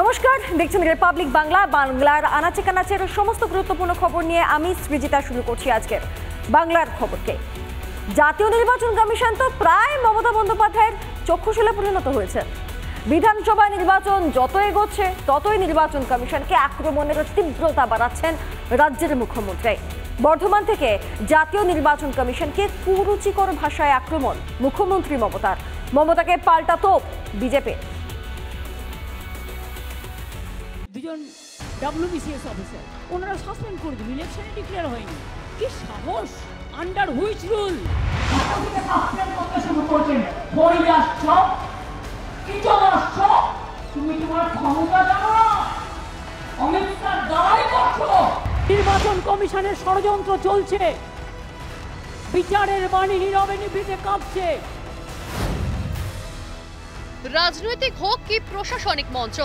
নমস্কার, দেখছেন রিপাবলিক বাংলা। বাংলার আনাচে কানাচের সমস্ত গুরুত্বপূর্ণ খবর নিয়ে আমি সৃজিতা শুরু করছি আজকের বাংলার খবরকে। জাতীয় নির্বাচন কমিশন তো প্রায় মমতা বন্দ্যোপাধ্যায়ের চক্ষুশূলে পরিণত হয়েছে। বিধানসভা নির্বাচন যত এগোচ্ছে ততই নির্বাচন কমিশনকে আক্রমণের তীব্রতা বাড়াচ্ছেন রাজ্যের মুখ্যমন্ত্রী। বর্ধমান থেকে জাতীয় নির্বাচন কমিশনকে কুরুচিকর ভাষায় আক্রমণ মুখ্যমন্ত্রী মমতাকে পাল্টা তোপ বিজেপি। দুজন WBCS অফিসার ওনারা সাসপেন্ড করে দিল, ইলেকশনে ডিক্লেয়ার হয়নি। কি সাহস! আন্ডার হুইচ রুল সাসপেন্ড করতে শুরু করছেন? তুমি তোমার ক্ষমতা জানো না, অমিত শাহ দাঁড়াই করছো। নির্বাচন কমিশনের ষড়যন্ত্র চলছে, বিচারের বাণী নীরবে নিভৃতে কাঁপছে। রাজনৈতিক হোক কি প্রশাসনিক মঞ্চ,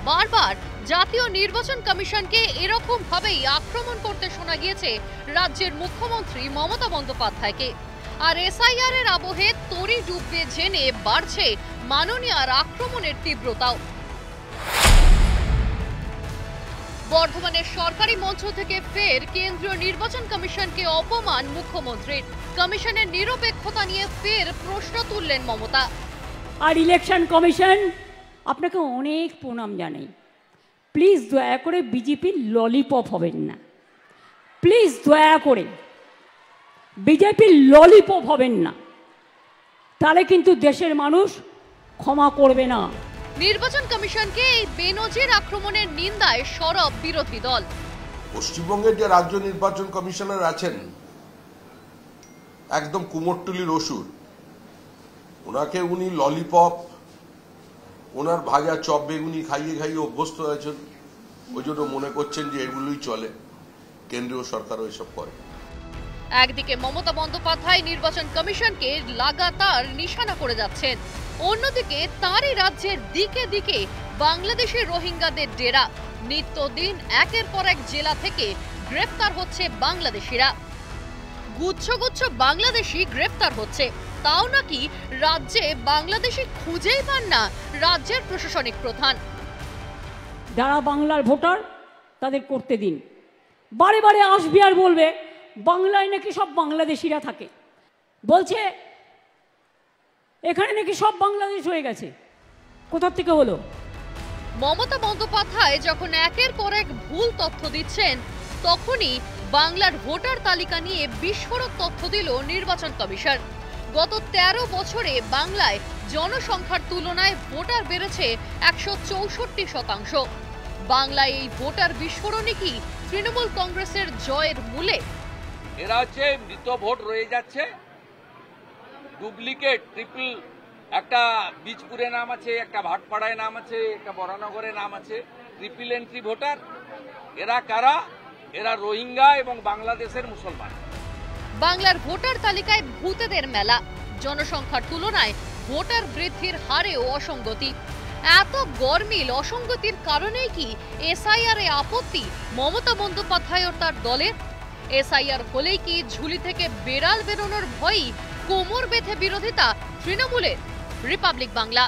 বারবার জাতীয় নির্বাচন কমিশনকে এরকম ভাবেই আক্রমণ করতে শোনা গিয়েছে রাজ্যের মুখ্যমন্ত্রী মমতা বন্দ্যোপাধ্যায়কে। আর SIR এর আবহে তরি ডুববে জেনে বাড়ছে মাননীয়ার আক্রমণের তীব্রতাও। বর্ধমানের সরকারি মঞ্চ থেকে ফের কেন্দ্রীয় নির্বাচন কমিশনকে অপমান মুখ্যমন্ত্রীর। কমিশনের নিরপেক্ষতা নিয়ে ফের প্রশ্ন তুললেন মমতা। আর ইলেকশন কমিশন, আপনাকে অনেক প্রণাম জানাই। প্লিজ দয়া করে বিজেপির ললিপপ হবেন না, প্লিজ দয়া করে বিজেপির ললিপপ হবেন না, তাহলে কিন্তু দেশের মানুষ ক্ষমা করবে না। নির্বাচন কমিশনকে এই বেনজির আক্রমণের নিন্দায় সরব বিরোধী দল। পশ্চিমবঙ্গের যে রাজ্য নির্বাচন কমিশনার আছেন, একদম কুমোরটুলির অসুর। ওনাকে উনি ললিপপ, ওনার ভাজা চপ বেগুনি খাইয়ে খাইয়ে অভ্যস্ত হয়েছেন। ওই জন্য মনে করছেন যে এগুলোই চলে, কেন্দ্রীয় সরকারও এসব করে। একদিকে মমতা বন্দ্যোপাধ্যায় নির্বাচন কমিশনকে লাগাতার নিশানা করে যাচ্ছেন, অন্যদিকে তারই রাজ্যের দিকে দিকে বাংলাদেশের রোহিঙ্গাদের ডেরা। নিত্যদিন একের পর এক জেলা থেকে গ্রেফতার হচ্ছে বাংলাদেশিরা। গুচ্ছ গুচ্ছ বাংলাদেশি গ্রেফতার হচ্ছে, তাও নাকি রাজ্যে বাংলাদেশি খুঁজেই পান না রাজ্যের প্রশাসনিক প্রধান। যারা বাংলার ভোটার তাদের করতে দিন। বারে বারে আসবে আর বলবে বাংলায় নাকি সব বাংলাদেশিরা থাকে, বলছে এখানে নাকি সব বাংলাদেশ হয়ে গেছে। কোথা থেকে হলো? মমতা বন্দ্যোপাধ্যায় যখন একের পর এক ভুল তথ্য দিচ্ছেন, তখনই বাংলার ভোটার তালিকা নিয়ে বিস্ফোরক তথ্য দিল নির্বাচন কমিশন। গত 13 বছরে বাংলায় জনসংখ্যার তুলনায় ভোটার বেড়েছে 164%। বাংলায় এই ভোটার বিস্ফোরণই কি তৃণমূল কংগ্রেসের জয়ের মূলে? এরা হচ্ছে মৃত ভোট রয়ে যাচ্ছে, ডুপ্লিকেট ট্রিপল। একটা বীজপুরে নাম আছে, একটা ভাটপাড়ায় নাম আছে, একটা বরানগরে নাম আছে, ট্রিপল এন্ট্রি ভোটার। এরা কারা? এরা রোহিঙ্গা এবং বাংলাদেশের মুসলমান। বাংলার ভোটার তালিকায় ভূতেদের মেলা, জনসংখ্যার তুলনায় ভোটার বৃদ্ধির হারেও অসঙ্গতি। এত গরমিল অসঙ্গতির কারণেই কি SIR এ আপত্তি মমতা বন্দ্যোপাধ্যায় ও তার দলের? SIR হলেই কি ঝুলি থেকে বেড়াল বেরোনোর ভয়ই কোমর বেঁধে বিরোধিতা তৃণমূলের? রিপাবলিক বাংলা।